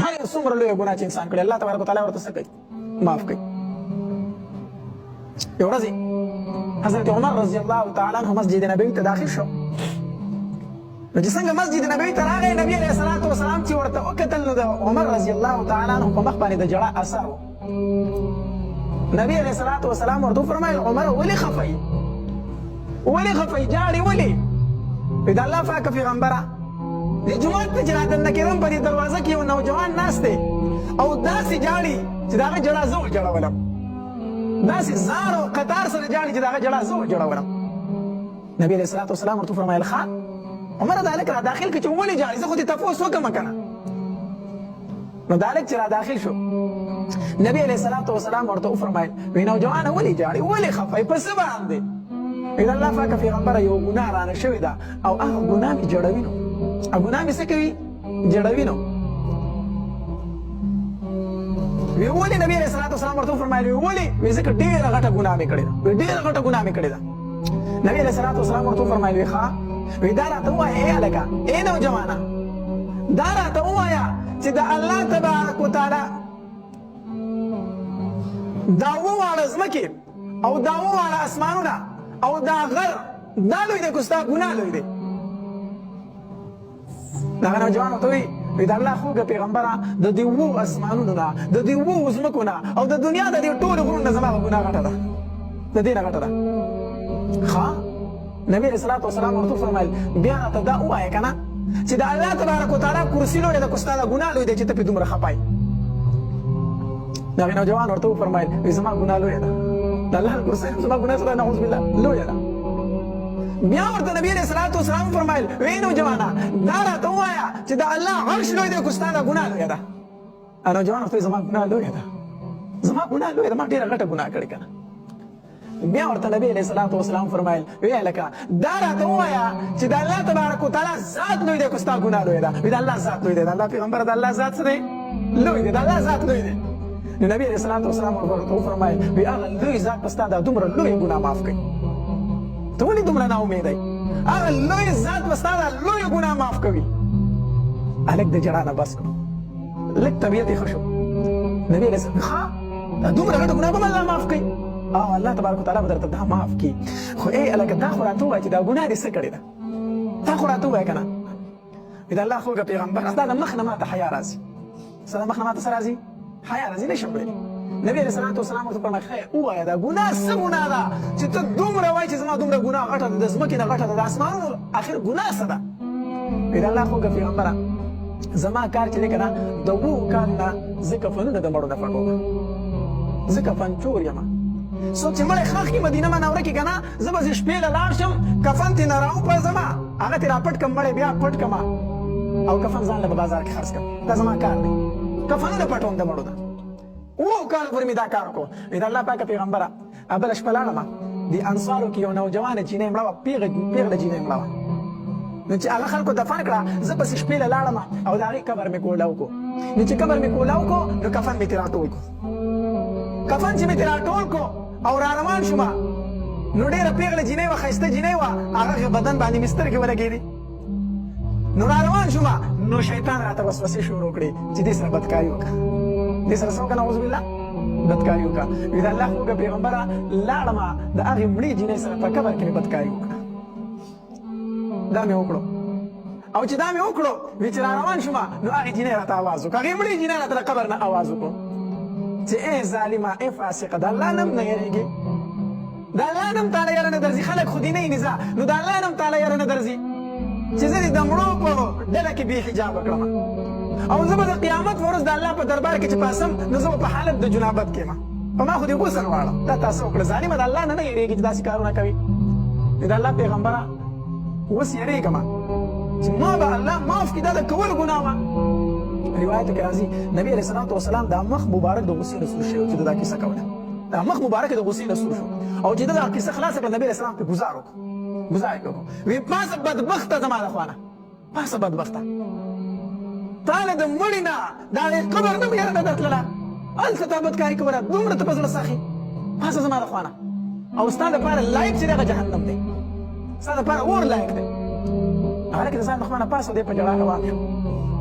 هر څومره لوی ګناه چې انسان کړي الله تبارک وتعالی ورته څه کوي معاف کوي یو ورځ حضرت عمر رضی الله تعالی عنہ مسجد نبوي ته داخل شو نو چې څنګه مسجد نبوي ته راغی نبی علیه الصلاة والسلام چې ورته وکتل نو د عمر رضی الله تعالی عنہ په مخ باندې د ژړا اثر و نبی علیه الصلاة والسلام ورته وفرمایل عمر ولې خفئ جاړې ولې د الله پاک پیغمبره د جومات ته چې رادننه کېدم په دې دروازه کې یو نوجوان ناست دی او داسې جاړي چې د هغه ژړا زه وجړولم داسې زار او قطار سره جاړي چې د هغه ژړا زه وجړولم نبي علیه الصلاة والسلام ورته وفرمایل ښه عمره دا هلک را داخل کړي چې ولې جاړي زه خو دې تپوس وکړم که نه نو دا هلک چې را داخل شو نبي علیه الصلاة والسلام ورته وفرمایل وایي نوجوانه ولې جاړي ولې خفه یې په څه باندې د الله پاک پیغمبره یو ګناه رانه شوې ده او هغه ګناه مې جړوي نو او ګناه مې څه کوي جړوي نو وی ولې نبی علیه الصلاة والسلام ورته وفرمایل ولې وی ځکه ډېره غټه ګناه مې کړې ده ډېره غټه ګناه مې کړې ده نبی علیه الصلاة والسلام ورته وفرمایل وی ښه وی دا راته ووایه ای هلکه ای نوجوانه دا راته ووایه چې د الله تبارک وتعالی دا وواړه ځمکې او دا وواړه اسمانونه او دا غر دا لوی دی که ستا ګناه لوی دی دغه نوجوان ورته وایي د الله خوږه پیغمبره د دې اوو اسمانونو نه د دې اوو ځمکو نه او د دنیا د دې ټولو غرونو نه زما ګناه غټه ده د دې نه غټه ده ښه نبي علیه الصلاة والسلام ورته وفرمایل بیا راته دا ووایه که نه چې د الله تبارک وتعالی کرسي لویه ده که ستا د ګناه لوی دی چې ته پرې دومره خفه یې دغه نوجوان ورته وفرمایل زما ګناه لویه ده د الله کرسي زما ګناه سره نعوذ بالله لویه ده بیا ورته نبی علیه الصلاة والسلام فرمایل وی نوجوانه دا راته ووایه چې د الله عرش لوی دی که ستا د ګناه لویه ده نوجوان ورته زما ګناه لویه ده زما ګناه لویه ده ما ډېره غټه ګناه کړې که نه بیا ورته نبی علیه الصلاة والسلام فرمایل وی هلکه دا راته ووایه چې د الله تبارک وتعالی ذات لوی دی که ستا ګناه لویه ده وی د الله ذات لوی دی د الله پیغمبره د الله ذات څه دی لوی دی د الله ذات لوی دی نو نبی علیه الصلاة والسلام ورته وفرمایل وی هغه لوی ذات به ستا دا دومره لوی ګناه معاف کوي ته ولې دومره ناامیده یې هغه لوی ذات به ستا دا لوی ګناه معاف کوي هلک د ژړا نه بس کړو لږ طبیعت یې ښه شو نبي علیه السلام ښه دا دومره غټه ګناه به الله معاف کوي او الله تبارک وتعالی به درته دا معاف کړي خو ای هلکه دا خو راته ووایه چې دا ګناه دې څه کړې ده دا خو راته ووایه که نه د الله خوږه پیغمبر ستا د مخ نه ماته حیا راځي ستا د مخ نه ماته څه راځي حیا راځي نه شم ویلی نبی علیه الصلاة والسلام ورته وفرمایل خیر ووایه دا ګناه څه ګناه ده چې ته دومره وایې چې زما دومره ګناه غټه ده د ځمکې نه غټه ده د اسمانونو اخر ګناه څه ده د الله خوږه پیغمبره زما کار چې دی که نه د 7 کال نه زه کفنونه د مړو نه پټوم زه کفنچور یم څوک چې مړی ښخ کړي مدینه منوره کې که نه زه به شپې له لاړ شم کفن ترې نه راوپرځمه هغه ترې راپټ کړم مړی بیا پټ کړمه او کفن ځان له په بازار کې خرڅ کړم دا زما کار دی کفنونه پټوم د مړو نه 7 کال پورې مې دا کار وکړو د الله پاکه پیغمبره بله شپه لاړمه د انصارو کې یو نوجوانه جینۍ مړه وه پېغله جینۍ مړه وه نو چې هغه خلکو دفن کړه زه پسې شپې له لاړم او د هغې قبر مې کولاو کړو نو چې قبر مې کولاو کړو نو کفن مې ترې راټول کړو کفن چې مې ترې راټول کړو او را روان شومه نو ډېره پېغله جینۍ وه ښایسته جینۍ وه هغه بدن باندې مې سترګې ولګېدې نو را روان شومه نو شیطان راته وسوسې شروع کړې چې دې سره بدکاري وکړه دې سره څه وکړه نعوذ بالله بدکاري وکړه وي د الله خوږه پیغمبره لاړمه د هغې مړې جینۍ سره په قبر کې مې بدکاري وکړه دا مې وکړو او چې دا مې وکړو وی چې را روان شومه نو هغې جینۍ راته اواز وکړو هغې مړې جینۍ راته د قبر نه اواز وکړو چې ای ظالمه ای فاسقه د الله نم نه یېرېږې د الله نم تاله یاره نه درځي خلک خو دینۍ نظا نو د الله نم تاله یاره نه درځي چې زه دې د مړو په ډله کې بې حجابه کړم او زه به د قیامت په ورځ د الله په دربار کې چې پاسم نو زه به په حالت د جنابت کې یم په ما خو دې غسل غواړم دا تاسو وکړه ظالمه د الله نه نه یېرېږي چې داسې کارونه کوي د الله پیغمبره اوس یېرېږم چې ما به الله معاف کړي دا د کولو ګناه وه روایتو کې راځي نبی علیه الصلاة والسلام دا مخ مبارک د غصې نه سور شوی چې دا کیسه کوله دا مخ مبارک د غصې نه سور شو او چې دا کیسه خلاصه کړه نبی علیه السلام پرې ګزار وکړو ګزار یې وکړو وی پاسه بدبخته زما د خوانه پاسه بدبخته تاله د مړي نه دا قبر نه یاره نه درتلله هلته تا بدکاري کوله دومره ته په زړه ساخي پاسه زما د خوانه او ستا دپاره لایق چې دی هغه جهنم دی ستا دپاره اور لایق دی هلکې د ځان د خوانه پاسه دی په ژړا روان شو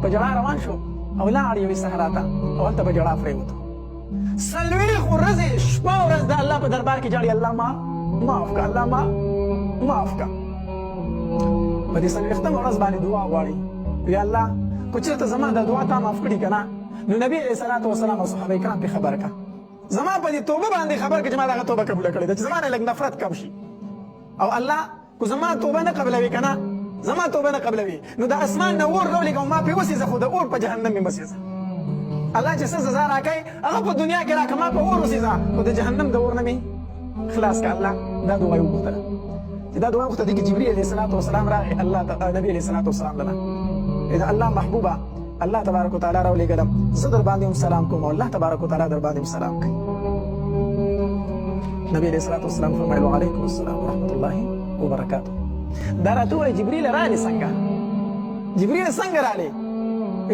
په ژړا روان شو او لاړ یوې صحرا ته او هلته به ژړا پرېوته 40 ورځې شپه او ورځ د الله په دربار کې ژاړي الله ما معاف کړه الله ما معاف کړه په دې 40مه ورځ باندې دعا غواړي یا الله که چېرته زما دا دعا تا معاف کړي که نه نو نبي علیه الصلاة والسلام او صحابه کرام پرې خبر کړه زما په دې توبه باندې خبر کړه چې ما دغه توبه قبوله کړې ده چې زما نه لږ نفرت کم شي او الله که زما توبه نه قبلوي که نه زما توبه نه قبلوي نو د اسمان نه اور راولېږه او ما پرې وسېځه خو د اور په جهنم مې مه سېځه الله چې څه سزا راکوي هغه په دنیا کې راکړه ما په اور وسېځه خو د جهنم د اور نه مې خلاص کړه الله دا دعا یې وغوښتله چې دا دعا یې وغوښته دې کې جبریل علیه السلام راغی الله نبي علیه السلام لره الله محبوبه الله تبارک وتعالی راولېږلم زه در باندې هم سلام کوم او الله تبارک وتعالی در باندې هم سلام کوي نبي علیه الصلاة والسلام فرمایل وعلیکم السلام ورحمة الله وبرکاته دا راته ووایي جبریل راغلې څنګه جبریل څنګه راغلې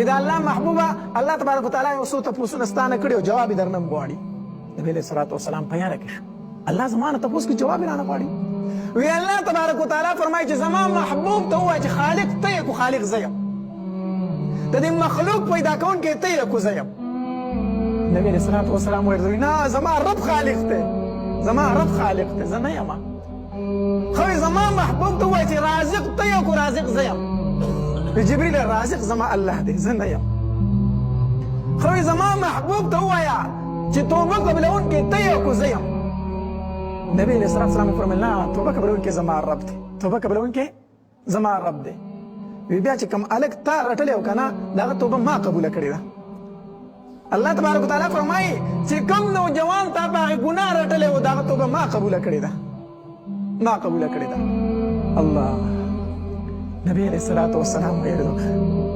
دا الله محبوبه الله تبارک وتعالی یو څو تپوسونه ستا نه کړي او جواب یې درنه غواړي نبي علیه الصلاة والسلام په یاره کې شو الله زما نه تپوس کې جواب یې رانه غواړي وی الله تبارک وتعالی فرمایي چې زما محبوب ته ووایه چې خالق ته یې کو خالق زه یم د دې مخلوق پیدا کوونکی ته یې کو زه یم نبي علیه الصلاة والسلام ویل نه زما رب خالق دی زما رب خالق دی زه نه یم خو زما محبوب ته ووایه چې رازق ته یې کو رازق زه یم جبریل رازق زما الله دی زه نه یم خو زما محبوب ته ووایه چې توبه قبلونکی ته یې کو زه یم نبی علیہ السلام فرمایل نه توبه قبلونکی زما رب دی توبه قبلونکی زما رب دی بیا چې کوم الګ تا رټلی او که نه د هغه توبه ما قبوله کړې ده الله تبارک وتعالی فرمایي چې کوم نوجوان تا په هغې ګناه رټلی و د هغه توبه ما قبوله کړې ده ما قبوله کړې ده الله نبی علیه الصلاة والسلام ویل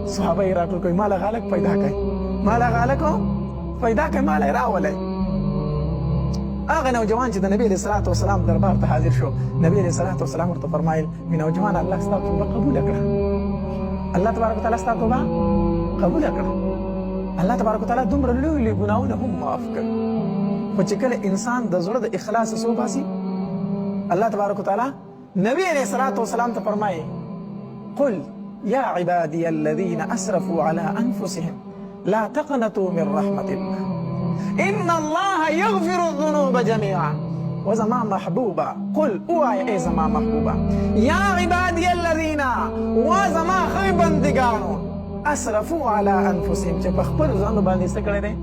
صحابه یې راټول کوي ما له هغه هلک پیدا کوي ما له هغه هلک پیدا کوي ما له یې راولی هغه نوجوان چې د نبی علیه الصلاة والسلام دربار ته حاضر شو نبی علیه الصلاة والسلام ورته فرمایل وي نوجوان الله ستا توبه قبوله کړه الله تبارک وتعالی ستا توبه قبوله کړه الله تبارک وتعالی دومره لوی لوی ګناهونه هم معاف کړي خو چې کله انسان د زړه د اخلاص څه وباسي الله تبارک وتعالی نبی علیه الصلاة والسلام ته فرمایي قل يا عبادي الذين أسرفوا على أنفسهم لا تقنطوا من رحمة الله إن الله يغفر الذنوب جميعا وزما محبوبا قل اوعي اي زما محبوبا يا عبادي الذين وزما خي بندگانو اسرفوا على انفسهم چې په خپل ځانو باندې څه کړی دی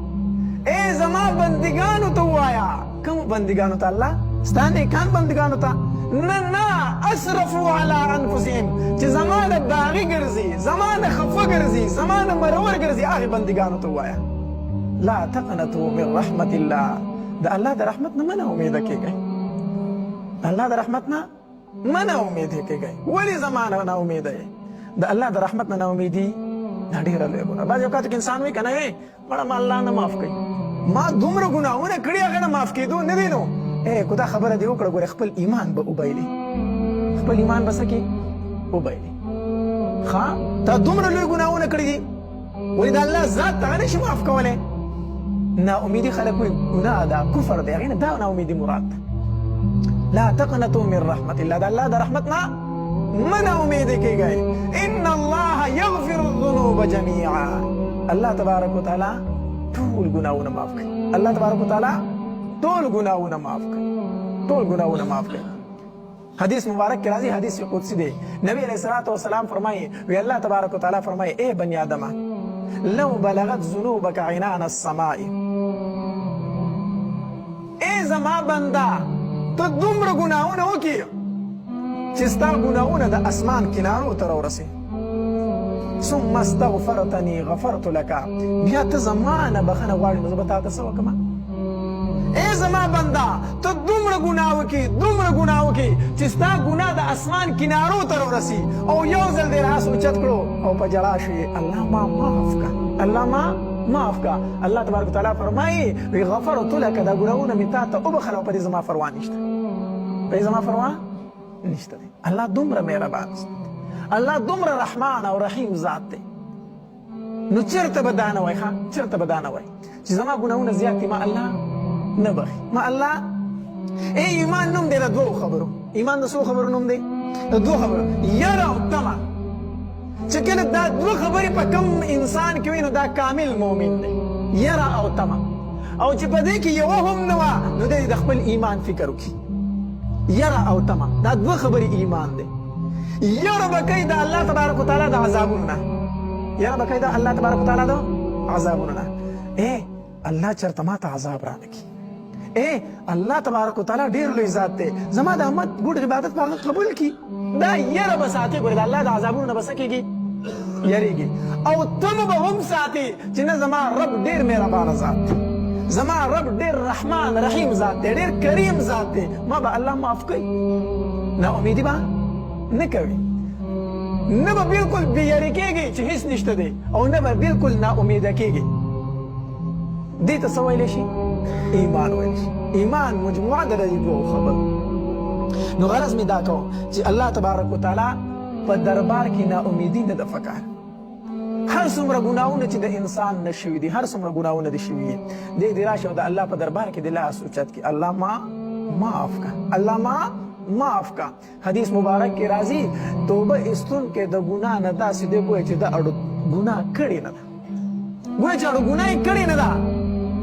اے زما بندگانو ته ووایا کوم بندگانو ته الله ستا نیکان بندگانو ته نه نه اسرفوا على انفسهم چې زما نه باغي ګرځي زما نه خفه ګرځي زما نه مرور ګرځي هغې بندگانو ته ووایا لا تقنطوا من رحمة الله د الله د رحمت نه منه امیده کېږئ الله د رحمت نه منه امیده کېږئ ولې زما نه امیده یې د الله د رحمت نه امیدي دا ډېره لویه ګناه بعضې اوقاتو کې انسان وایي که نه مړه ما الله نه معاف کوي ما دومره ګناهونه کړي هغه نه معاف کېدو نه دی نو که دا خبره دې وکړه ګورې خپل ایمان به وبایلي خپل ایمان به څه کړي وبایلي ښه تا دومره لوی ګناهونه کړي دي ولې د الله ذات ته نه شي معاف کولی نا امیدی خلق وی گناہ دا کفر دا یعنی دا نا امیدی مراد لا تقنطوا من رحمت اللہ دا اللہ دا رحمتنا من امیدی کی گئی ان اللہ یغفر الذنوب جميعا اللہ تبارک و تعالی طول گناہونا معاف کر اللہ تبارک و تعالی طول گناہونا معاف کر طول گناہونا معاف کر حدیث مبارک کی راضی حدیث قدسی دے نبی علیہ الصلوۃ والسلام فرمائے وی اللہ تبارک و تعالی فرمائے اے بنی آدم لو بلغت ذنوبك عنان السماء اے زما بندا ته دومره ګناهونه وکړي چې ستا ګناهونه د اسمان کنارو ته راورسي ثم استغفرتني غفرت لك بیا ته زما نه بخښنه غواړې نو زه به تا ته څه وکړم اے زما بندا ته دومره ګناه وکړي دومره ګناه وکړي چې ستا ګناه د اسمان کنارو ته راورسي او یو ځل دې لاس اوچت کړو او په ژړا شي الله ما معاف کړه الله ما معاف کا الله تبارک وتعالی فرمایي وی غفرت لك دا ګناهونه مې تا ته وبخښل او په دې زما پروا نشته په دې زما پروا نشته دی الله دومره مهربان الله دومره رحمان او رحیم ذات دی نو چېرته به دا نه وایي ښه چېرته به دا نه وایي چې زما ګناهونه زیات دي ما الله نه بخي ما الله ایمان نوم دی د دوو خبرو ایمان د څو خبرو نوم دی د دوو خبرو یره او تمه چې کله دا دوه خبرې په کم انسان کې وي نو دا کامل مؤمن دی یره او تمه او چې په دې کې یوه هم نه وه نو دی د خپل ایمان فکر وکړي یره او تمه دا دوه خبرې ایمان دی یره به کوي د الله تبارک وتعالی د عذابونو نه یره به کوي د الله تبارک وتعالی د عذابونو نه الله چېرته ما ته عذاب رانه کړي الله تبارک وتعالی ډېر لوی ذات دی زما د احمد ګوډ عبادت په هغه قبول کړي دا یره به ساتي ګورې د الله د عذابونو نه به څه کېږي یریږي او تمه به هم ساتي چې نه زما رب ډېر مهربانه ذات دی زما رب ډېر رحمان رحیم ذات دی ډېر کریم ذات دی ما به الله معاف کوي نا امیدي به نه کوي نه به بلکل بې یرې کېږي چې هېڅ نشته دی او نه به بلکل نا امیده کېږي دې ته څه ویلی شي ایمان ویلی شي ایمان مجموعه د دې دوو خبرو نو غرض مې دا کوم چې الله تبارک وتعالی په دربار کې نا امیدي نه ده پکار هر څومره ګناهونه چې د انسان نه شوي دي هر څومره ګناهونه دي شوي دي دې راشي او د الله په دربار کې د لاس اوچت کړي الله ما معاف کا الله ما معاف کا حدیث مبارک کې راځي توبه ایستونکی د ګناه نه داسې دی ګویا چې د اړو ګناه کړې نه ده ګویا چې اړو ګناه یې کړې نه ده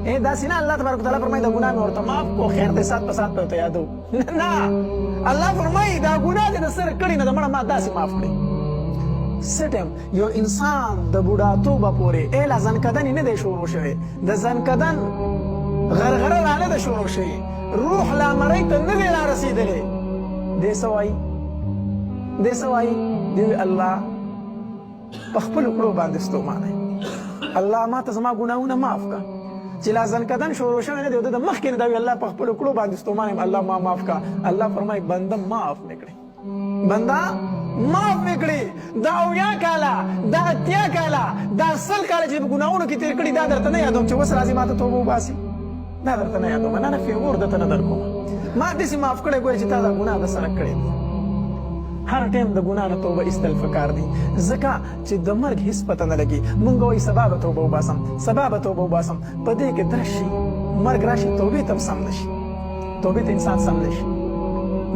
داسې نه الله تبارک وتعالی فرمایي دا ګناه مې ورته معاف کو خیر دی سات په سات به ورته یادو نه الله فرمایي دا ګناه دې د سره کړې نه ده مړه ما داسې معاف کړې څه یو انسان د بوډاتوبه پورې لا ځنکدن یې نه دی شروع شوی د ځنکدن غرغره را نه ده شروع شوې روح لا مرۍ ته نه دی را رسېدلی دی څه وایي دی څه وایي دی الله په خپلو کړو باندې ستومانه الله ما ته زما ګناهونه معاف کړه چې لا ځنکدن شروع شوی نه دی د مخکې نه دا وي الله په خپلو کړو باندې ستومانه یم الله ما معاف کړه الله فرمایي بنده معاف مې کړې بنده معاف مې کړې دا 70 کاله دا 80 کاله دا 100 کاله چې په ګناهونو کې تېر کړي دا درته نه یادوم چې اوس راځي ما ته توبه وباسي دا درته نه یادوم نه فیور درته نه در کوم ما داسې معاف کړی ګورې چې تا دا ګناه د سره کړې هر ټایم د ګناه نه توبه ایستل پکار دي ځکه چې د مرګ هېڅ پته نه لګي مونږ وایي سبا به توبه وباسم سبا به توبه وباسم په دې کې درس شي مرګ راشي توبې ته هم سم نه شي توبې ته انسان سم نه شي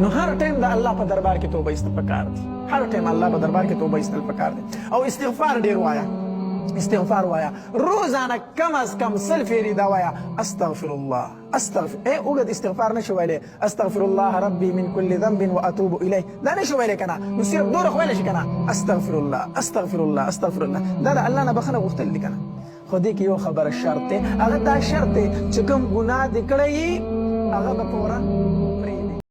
نو هر ټایم د الله په دربار کې توبه ایستل پکار دي هر ټایم الله په دربار کې توبه ایستل پکار دي او استغفار ډېر وایه استغفار وایا روزانه کم از کم 100 فیری دا وایا استغفر الله استغفر اوږد استغفار نشو ویلی استغفر الله ربي من كل ذنب واتوب اليه دا نشو ویلی کنه نو صرف دوره خو ویلی شي کنه استغفر الله استغفر الله استغفر الله دا د الله نه بخښنه غوښتل دي کنه خو دې کې یو خبره شرط دی هغه دا شرط دی چې کوم ګناه دې کړی هغه به فورا